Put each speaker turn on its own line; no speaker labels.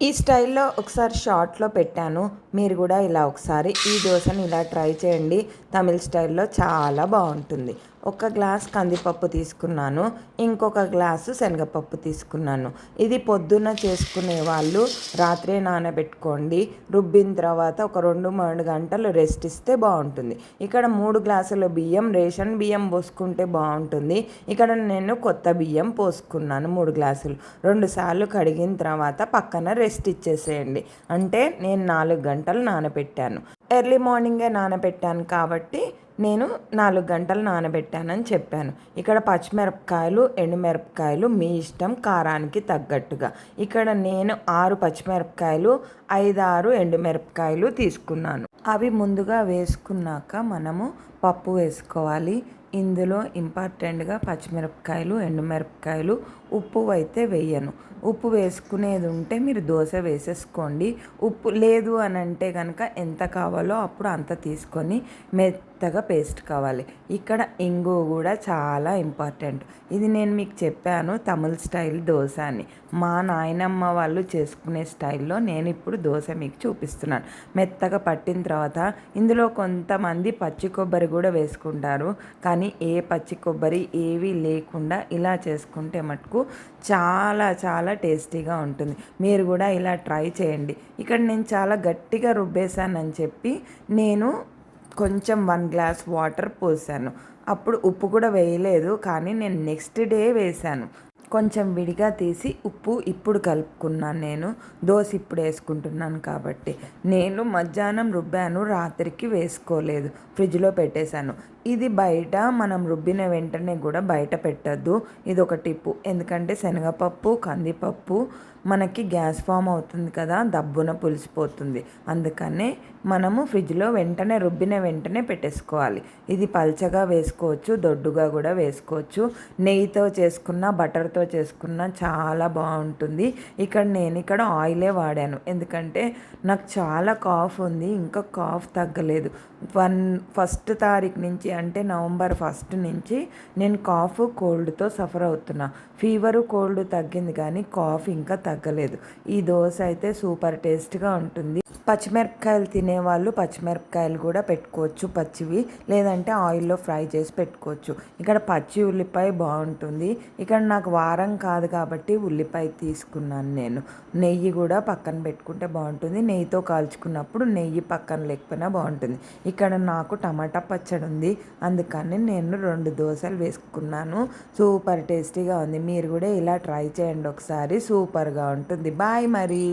ఈ స్టైల్‌లో ఒకసారి షార్ట్‌లో పెట్టాను. మీరు గూడా ఇలా ఒకసారి ఈ దోసని ఇలా ట్రై చేయండి. తమిళ్ స్టైల్‌లో చాలా బావుంటుంది. ఒక గ్లాస్ కందిపప్పు తీసుకున్నాను. ఇంకొక గ్లాసు శనగపప్పు తీసుకున్నాను. ఇది పొద్దున్న చేసుకునే వాళ్ళు రాత్రే నానబెట్టుకోండి. రుబ్బిన తర్వాత ఒక 2, 3 గంటలు రెస్ట్ ఇస్తే బావుంటుంది. ఇక్కడ 3 గ్లాసుల బియ్యం రేషన్ బియ్యం పోసుకుంటే బావుంటుంది. ఇక్కడ నేను కొత్త బియ్యం పోసుకున్నాను 3 గ్లాసులు. 2 సార్లు కడిగిన తర్వాత పక్కన రెస్ట్ ఇచ్చేసేయండి. అంటే నేను 4 గంటలు నానబెట్టాను. ఎర్లీ మార్నింగే నానబెట్టాను కాబట్టి నేను 4 గంటలు నానబెట్టానని చెప్పాను. ఇక్కడ పచ్చిమిరపకాయలు, ఎండుమిరపకాయలు మీ ఇష్టం కారానికి తగ్గట్టుగా. ఇక్కడ నేను 6 పచ్చిమిరపకాయలు, 5, 6 ఎండుమిరపకాయలు తీసుకున్నాను. అవి ముందుగా వేసుకున్నాక మనము పప్పు వేసుకోవాలి. ఇందులో ఇంపార్టెంట్గా పచ్చిమిరపకాయలు, ఎండుమిరపకాయలు, ఉప్పు అయితే వేయను. ఉప్పు వేసుకునేది ఉంటే మీరు దోశ వేసేసుకోండి. ఉప్పు లేదు అని అంటే కనుక ఎంత కావాలో అప్పుడు అంత తీసుకొని మెత్తగా పేస్ట్ కావాలి. ఇక్కడ ఇంగు కూడా చాలా ఇంపార్టెంట్. ఇది నేను మీకు చెప్పాను తమిళ్ స్టైల్ దోశ అని. మా నాయనమ్మ వాళ్ళు చేసుకునే స్టైల్లో నేను ఇప్పుడు దోశ మీకు చూపిస్తున్నాను. మెత్తగా పట్టిన తర్వాత ఇందులో కొంతమంది పచ్చి కొబ్బరి కూడా వేసుకుంటారు. కానీ ఏ పచ్చి కొబ్బరి ఏవి లేకుండా ఇలా చేసుకుంటే మటుకు చాలా చాలా టేస్టీగా ఉంటుంది. మీరు కూడా ఇలా ట్రై చేయండి. ఇక్కడ నేను చాలా గట్టిగా రుబ్బేశానని చెప్పి నేను కొంచెం 1 గ్లాస్ వాటర్ పోసాను. అప్పుడు ఉప్పు కూడా వేయలేదు, కానీ నేను నెక్స్ట్ డే వేశాను. కొంచెం విడిగా తీసి ఉప్పు ఇప్పుడు కలుపుకున్నాను. నేను దోశ ఇప్పుడు వేసుకుంటున్నాను కాబట్టి. నేను మధ్యాహ్నం రుబ్బాను, రాత్రికి వేసుకోలేదు, ఫ్రిడ్జ్లో పెట్టేశాను. ఇది బయట మనం రుబ్బిన వెంటనే కూడా బయట పెట్టద్దు. ఇది ఒక టిప్పు. ఎందుకంటే శనగపప్పు, కందిపప్పు మనకి గ్యాస్ ఫామ్ అవుతుంది కదా, దబ్బున పులిసిపోతుంది. అందుకనే మనము ఫ్రిడ్జ్లో వెంటనే రుబ్బిన వెంటనే పెట్టేసుకోవాలి. ఇది పల్చగా వేసుకోవచ్చు, దొడ్డుగా కూడా వేసుకోవచ్చు. నెయ్యితో చేసుకున్న, బటర్తో చేసుకున్న చాలా బాగుంటుంది. నేను ఇక్కడ ఆయిలే వాడాను. ఎందుకంటే నాకు చాలా కాఫ్ ఉంది, ఇంకా కాఫ్ తగ్గలేదు. 1 తారీఖు నుంచి అంటే నవంబర్ 1 నుంచి నేను కాఫ్ కోల్డ్తో సఫర్ అవుతున్నా. ఫీవరు కోల్డ్ తగ్గింది కానీ కాఫ్ ఇంకా తగ్గలేదు. ఈ దోశ అయితే సూపర్ టేస్ట్గా ఉంటుంది. పచ్చిమిరపకాయలు తినేవాళ్ళు పచ్చిమిరపకాయలు కూడా పెట్టుకోవచ్చు పచ్చివి, లేదంటే ఆయిల్లో ఫ్రై చేసి పెట్టుకోవచ్చు. ఇక్కడ పచ్చి ఉల్లిపాయ బాగుంటుంది. ఇక్కడ నాకు వారం కాదు కాబట్టి ఉల్లిపాయ తీసుకున్నాను నేను. నెయ్యి కూడా పక్కన పెట్టుకుంటే బాగుంటుంది. నెయ్యితో కాల్చుకున్నప్పుడు నెయ్యి పక్కన లేకపోయినా బాగుంటుంది. ఇక్కడ నాకు టమాటా పచ్చడి ఉంది, అందుకని నేను 2 దోశలు వేసుకున్నాను. సూపర్ టేస్టీగా ఉంది. మీరు కూడా ఇలా ట్రై చేయండి ఒకసారి, సూపర్గా ఉంటుంది. బాయ్ మరి.